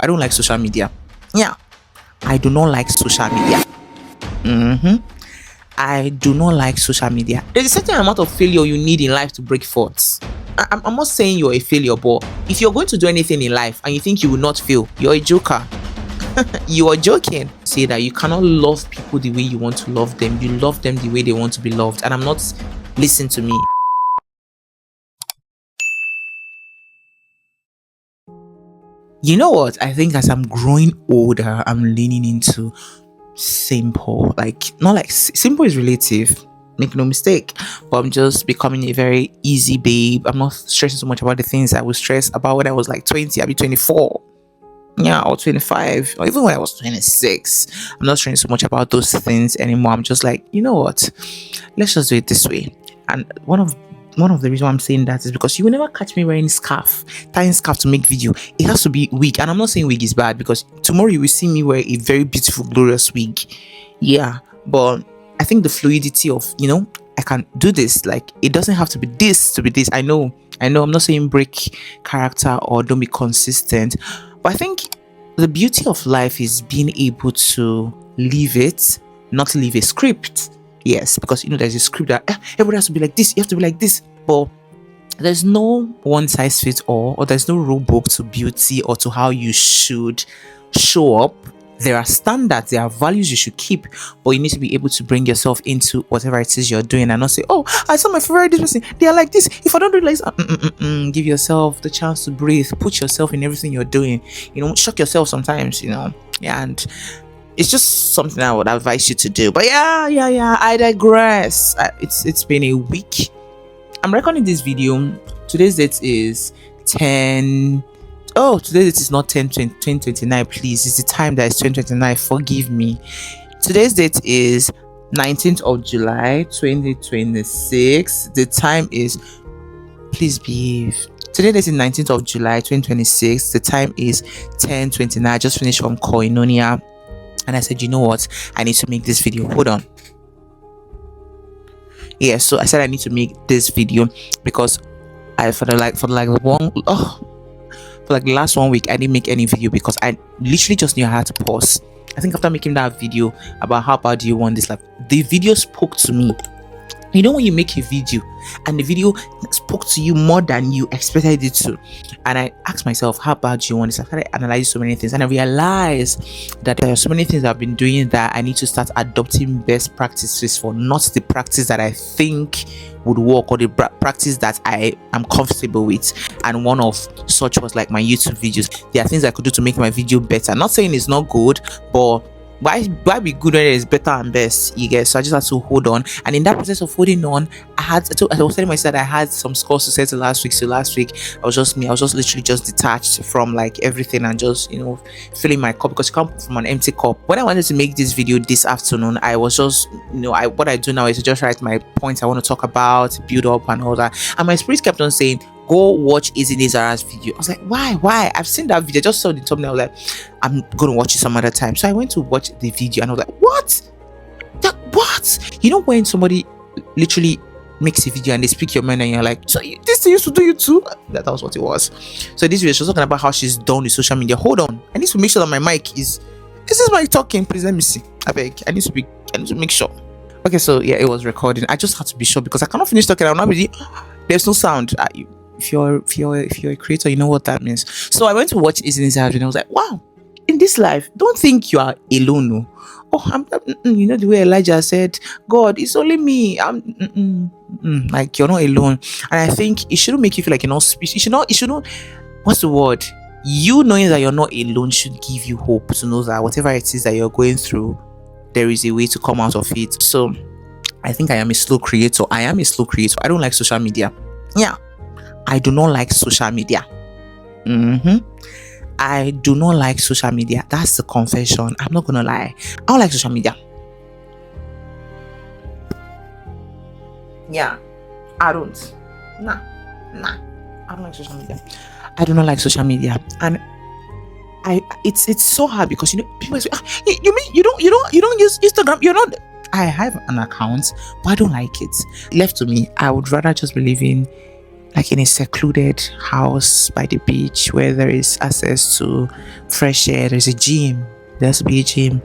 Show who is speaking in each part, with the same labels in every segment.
Speaker 1: I don't like social media. Yeah, I do not like social media. I do not like social media. There's a certain amount of failure you need in life to break forth. I'm not saying you're a failure, but if you're going to do anything in life and you think you will not fail, you're a joker. You are joking. Say that you cannot love people the way you want to love them. You love them the way they want to be loved. And I'm not, listen to me. You know what? I think as I'm growing older, I'm leaning into simple. Like, not like simple is relative. Make no mistake. But I'm just becoming a very easy babe. I'm not stressing so much about the things I was stressed about when I was like 20, I'll be 24. Yeah, or 25, or even when I was 26. I'm not stressing so much about those things anymore. I'm just like, you know what? Let's just do it this way. And one of the reasons why I'm saying that is because you will never catch me wearing tying scarf to make video. It has to be wig. And I'm not saying wig is bad, because tomorrow you will see me wear a very beautiful, glorious wig. Yeah, but I think the fluidity of, I can do this. Like, it doesn't have to be this to be this. I know. I'm not saying break character or don't be consistent. But I think the beauty of life is being able to live it, not live a script. Yes, because there's a script that everybody has to be like this, you have to be like this. But there's no one size fits all, or there's no rule book to beauty or to how you should show up. There are standards, there are values you should keep, but you need to be able to bring yourself into whatever it is you're doing and not say, oh, I saw my favorite this person, they are like this. If I don't do it like this, give yourself the chance to breathe, put yourself in everything you're doing, shock yourself sometimes, yeah, and it's just something I would advise you to do. But yeah, I digress. It's been a week. I'm recording this video. Today's date is 10. Oh, today it is not 2029, please. It's the time that is 2029. Forgive me. Today's date is 19th of July, 2026. The time is, please behave. Today is 19th of July, 2026. The time is 10:29. I just finished from Koinonia, and I said, you know what? I need to make this video. Hold on. Yeah, so I said I need to make this video because for the last 1 week I didn't make any video because I literally just knew I had to pause. I think after making that video about how bad do you want this life, the video spoke to me. When you make a video and the video spoke to you more than you expected it to, and I asked myself, how bad do you want this? I started analyzing so many things, and I realized that there are so many things I've been doing that I need to start adopting best practices for, not the practice that I think would work or the practice that I am comfortable with. And one of such was like my YouTube videos. There are things I could do to make my video better. Not saying it's not good, but why be good when it's better and best, you guys? So I just had to hold on, and in that process of holding on, I was telling myself that I had some scores to settle last week. So last week I was just literally just detached from like everything and just filling my cup, because you come from an empty cup. When I wanted to make this video this afternoon, I was just what I do now is to just write my points I want to talk about, build up and all that, and my spirit kept on saying, go watch Izzy Nizara's video. I was like, why? I've seen that video, just saw the thumbnail. I was like, I'm gonna watch it some other time. So I went to watch the video and I was like, what? When somebody literally makes a video and they speak your mind and you're like, so this thing used to do you too? That was what it was. So this video, she was talking about how she's done with social media. Hold on, I need to make sure that my mic is this mic talking? Please let me see. I beg. I need to make sure. Okay, so yeah, it was recording. I just had to be sure because I cannot finish talking. I'm not really. There's no sound. If you're a creator, you know what that means. So I went to watch Izzy Nizara and I was like, wow, in this life, don't think you are alone. No. Oh, the way Elijah said, God, it's only me. Like, you're not alone. And I think it shouldn't make you feel like you're not speech. It shouldn't. What's the word? You knowing that you're not alone should give you hope to know that whatever it is that you're going through, there is a way to come out of it. So I think I am a slow creator. I don't like social media. Yeah. I do not like social media. I do not like social media. That's the confession. I'm not gonna lie. I don't like social media. Yeah, I don't. Nah. I don't like social media. I do not like social media, and it's so hard because people say, you mean you don't use Instagram? You're not. I have an account, but I don't like it. Left to me, I would rather just be living like in a secluded house by the beach where there is access to fresh air. There's a gym. There's to be a gym.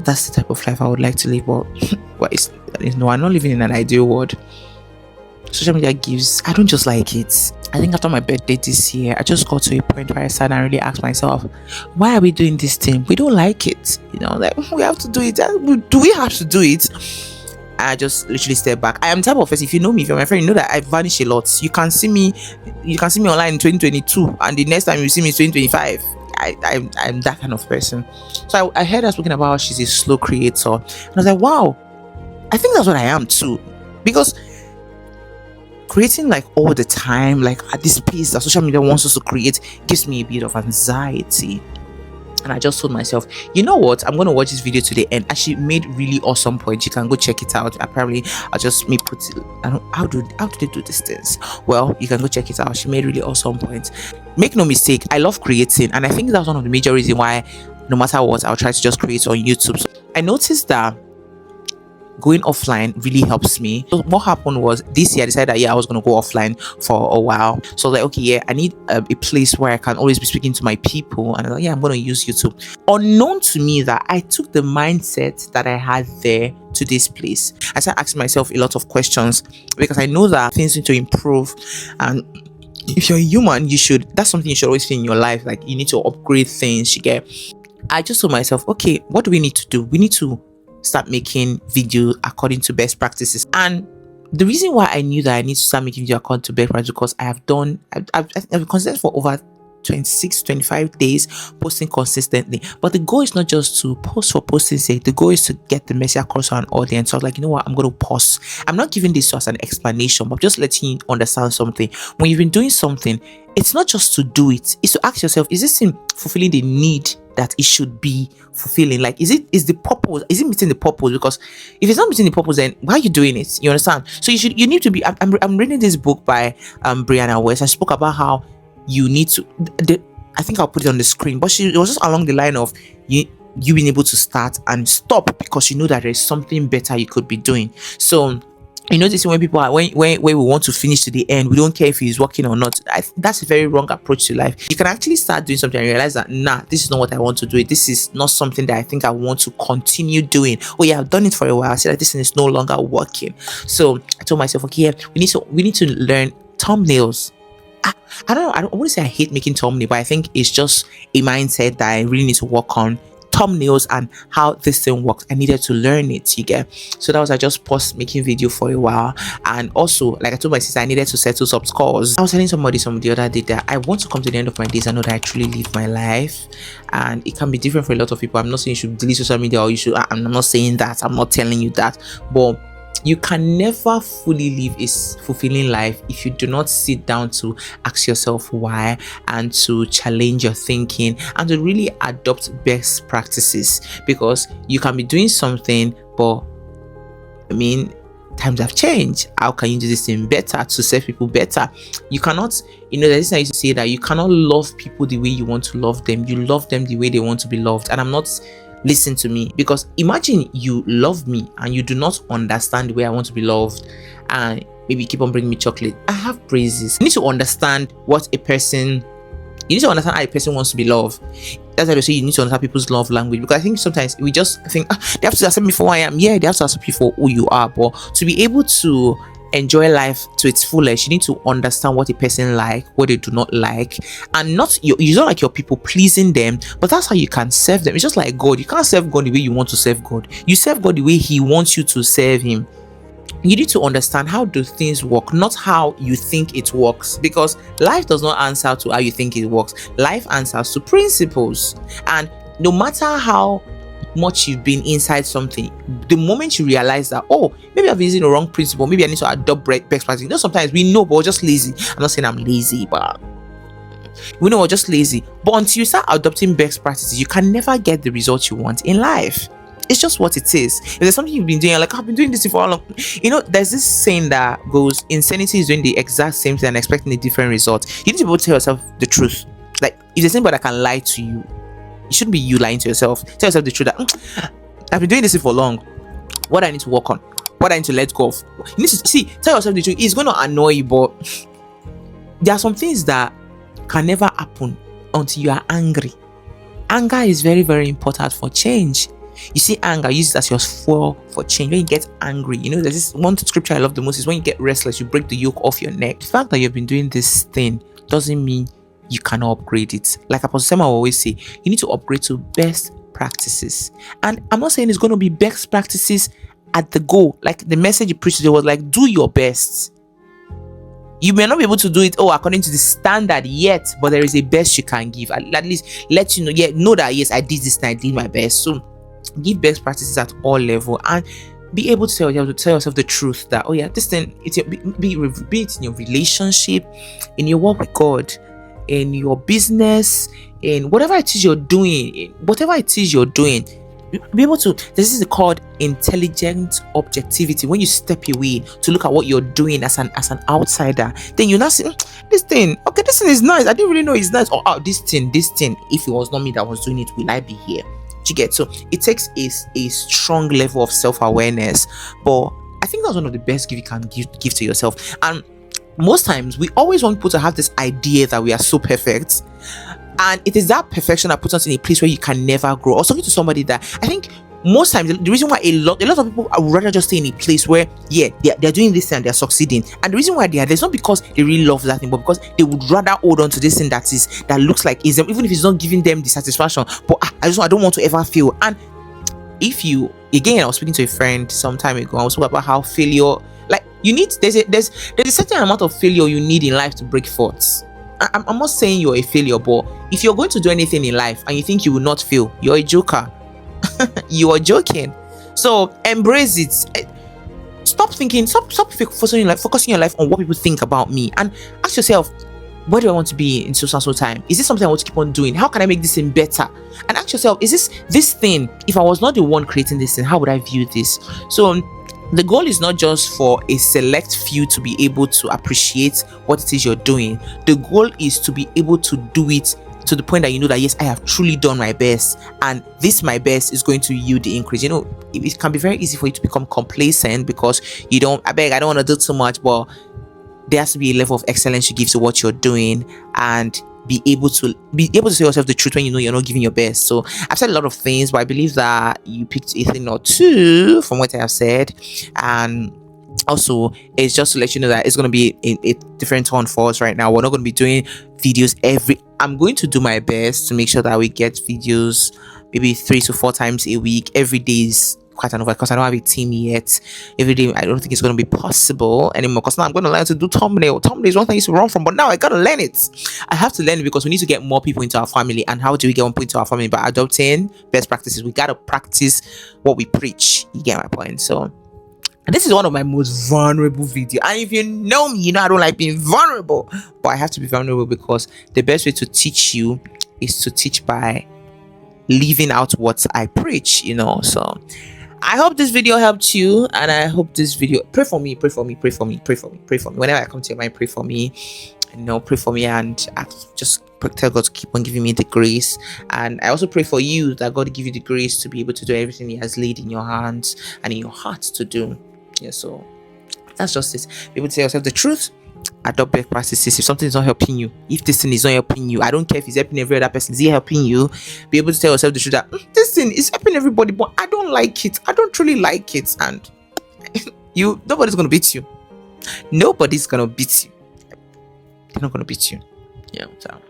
Speaker 1: That's the type of life I would like to live. But well, no, I'm not living in an ideal world. Social media gives, I don't just like it. I think after my birthday this year, I just got to a point where I sat and really asked myself, why are we doing this thing? We don't like it. Like we have to do it. Do we have to do it? I just literally step back. I am the type of person, if you know me, if you're my friend, you know that I vanish a lot. You can see me online in 2022, and the next time you see me is 2025. I'm that kind of person. So I heard her speaking about how she's a slow creator, and I was like, wow, I think that's what I am too, because creating like all the time, like at this pace that social media wants us to create, gives me a bit of anxiety. And I just told myself, you know what, I'm going to watch this video to the end. And she made really awesome points. You can go check it out. Apparently I'll just put it, I don't, how do they do these things? Well, you can go check it out. She made really awesome points. Make no mistake, I love creating, and I think that's one of the major reasons why no matter what, I'll try to just create on YouTube. So I noticed that going offline really helps me. So what happened was, this year I decided that I was going to go offline for a while. So like, okay, yeah, I need a place where I can always be speaking to my people, and I was like, yeah, I'm going to use YouTube. Unknown to me that I took the mindset that I had there to this place. I started asking myself a lot of questions, because I know that things need to improve, and if you're a human, that's something you should always feel in your life. Like, you need to upgrade things. You get. I just told myself, okay, what do we need to do? We need to start making video according to best practices. And the reason why I knew that I need to start making video according to best practices, because I've been consistent for over 26-25 days, posting consistently. But the goal is not just to post for posting's sake. The goal is to get the message across to an audience. So I was like, you know what, I'm going to pause. I'm not giving this as an explanation, but just letting you understand something. When you've been doing something, it's not just to do it, it's to ask yourself, is this thing fulfilling the need that it should be fulfilling? Like, is the purpose, is it meeting the purpose? Because if it's not meeting the purpose, then why are you doing it? You understand? So you need to be. I'm reading this book by Brianna West. I spoke about how you need to. I think I'll put it on the screen, but it was just along the line of you being able to start and stop, because you know that there's something better you could be doing. So you notice when people are when we want to finish to the end, we don't care if he's working or not. That's a very wrong approach to life. You can actually start doing something and realize that, nah, this is not what I want to do. This is not something that I think I want to continue doing. Oh yeah, I've done it for a while. I said that this thing is no longer working. So I told myself, okay, yeah, we need to learn thumbnails. I don't want to say I hate making thumbnails, but I think it's just a mindset that I really need to work on. Thumbnails and how this thing works. I needed to learn it, you get. So that was, I just paused making video for a while. And also, like I told my sister, I needed to settle some scores. I was telling somebody the other day that I want to come to the end of my days. I know that I truly live my life, and it can be different for a lot of people. I'm not saying you should delete social media, or you should. I'm not saying that. I'm not telling you that, but you can never fully live a fulfilling life if you do not sit down to ask yourself why, and to challenge your thinking, and to really adopt best practices. Because you can be doing something, but I mean, times have changed. How can you do this thing better to serve people better? You cannot, there's this I used to say that you cannot love people the way you want to love them. You love them the way they want to be loved. And I'm not. Listen to me, because imagine you love me and you do not understand the way I want to be loved, and maybe keep on bringing me chocolate. I have praises. You need to understand what a person. You need to understand how a person wants to be loved. That's why I say you need to understand people's love language, because I think sometimes we just think they have to accept me for who I am. Yeah, they have to accept you for who you are, but to be able to enjoy life to its fullest, you need to understand what a person like, what they do not like, and not you don't like your people pleasing them, but that's how you can serve them. It's just like God. You can't serve God the way you want to serve God. You serve God the way He wants you to serve Him. You need to understand how do things work, not how you think it works, because life does not answer to how you think it works. Life answers to principles, and no matter how much you've been inside something, the moment you realize that, oh, maybe I'm using the wrong principle, maybe I need to adopt best practice. Sometimes we know, but we're just lazy. I'm not saying I'm lazy, but we know we're just lazy. But until you start adopting best practices, you can never get the results you want in life. It's just what it is. If there's something you've been doing, like, I've been doing this for how long? There's this saying that goes, insanity is doing the exact same thing and expecting a different result. You need to be able to tell yourself the truth. Like, if there's anybody that can lie to you, it shouldn't be you lying to yourself. Tell yourself the truth that I've been doing this for long. What I need to work on. what I need to let go of. You need to see, tell yourself the truth. It's going to annoy you, but there are some things that can never happen until you are angry. Anger is very, very important for change. You see, anger, use it as your fuel for change. When you get angry, there's this one scripture I love the most is when you get restless, you break the yoke off your neck. The fact that you've been doing this thing doesn't mean you cannot upgrade it. Like Apostle Sema will always say, you need to upgrade to best practices. And I'm not saying it's going to be best practices at the goal. Like the message you preached today was like, do your best. You may not be able to do it according to the standard yet, but there is a best you can give. At least let you know that yes, I did this and I did my best. So give best practices at all level and be able to tell yourself the truth that this thing, be it in your relationship, in your work with God, in your business, in whatever it is you're doing, be able to. This is called intelligent objectivity. When you step away to look at what you're doing as an outsider, then you now say, this thing is nice. I didn't really know it's nice. Or this thing, if it was not me that was doing it, will I be here? You get? So it takes a strong level of self-awareness, but I think that's one of the best gifts you can give to yourself. And most times we always want people to have this idea that we are so perfect, and it is that perfection that puts us in a place where you can never grow. Or talking to somebody that I think most times the reason why a lot of people would rather just stay in a place where they're doing this and they're succeeding, and the reason why they are there is not because they really love that thing, but because they would rather hold on to this thing that looks like is them, even if it's not giving them the satisfaction. But I don't want to ever fail. And if you, again, I was speaking to a friend some time ago, I was talking about how failure, like you need, there's a certain amount of failure you need in life to break forth. I'm not saying you're a failure, but if you're going to do anything in life and you think you will not fail, you're a joker. You are joking. So embrace it. Stop focusing your life on what people think about me, and ask yourself, where do I want to be in so time? Is this something I want to keep on doing? How can I make this thing better? And ask yourself, is this thing, if I was not the one creating this thing, how would I view this? So the goal is not just for a select few to be able to appreciate what it is you're doing. The goal is to be able to do it to the point that you know that yes, I have truly done my best, and this my best is going to yield the increase. It can be very easy for you to become complacent because I don't want to do too much, but there has to be a level of excellence you give to what you're doing, and be able to say yourself the truth when you know you're not giving your best. So I've said a lot of things, but I believe that you picked a thing or two from what I have said. And also, it's just to let you know that it's going to be a different tone for us right now. We're not going to be doing videos I'm going to do my best to make sure that we get videos maybe 3 to 4 times a week. Every day is quite an over because I don't have a team yet. Every day, I don't think it's going to be possible anymore because now I'm going to learn to do thumbnail. Thumbnail is one thing I used to run from, but now I got to learn it. I have to learn it because we need to get more people into our family. And how do we get more people into our family? By adopting best practices. We got to practice what we preach. You get my point? So this is one of my most vulnerable videos. And if you know me, I don't like being vulnerable. But I have to be vulnerable because the best way to teach you is to teach by living out what I preach, So I hope this video helped you, and I hope this video, pray for me. Whenever I come to your mind, pray for me. Pray for me, and just tell God to keep on giving me the grace. And I also pray for you that God give you the grace to be able to do everything He has laid in your hands and in your heart to do. Yeah, so that's just it. Be able to tell yourself the truth. Adopt best practices. If something is not helping you, if this thing is not helping you, I don't care if it's helping every other person. Is it helping you? Be able to tell yourself the truth that this thing is helping everybody, but I don't like it. I don't really like it, and nobody's gonna beat you. Nobody's gonna beat you. They're not gonna beat you. Yeah. So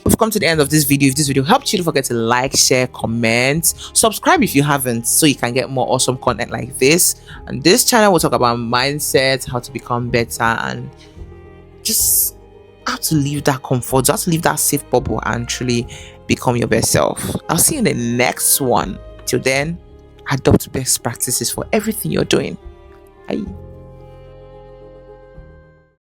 Speaker 1: we've come to the end of this video. If this video helped you, don't forget to like, share, comment, subscribe if you haven't, so you can get more awesome content like this. And this channel will talk about mindset, how to become better, and just how to leave that comfort zone, how to leave that safe bubble and truly become your best self. I'll see you in the next one. Till then, adopt best practices for everything you're doing. Bye.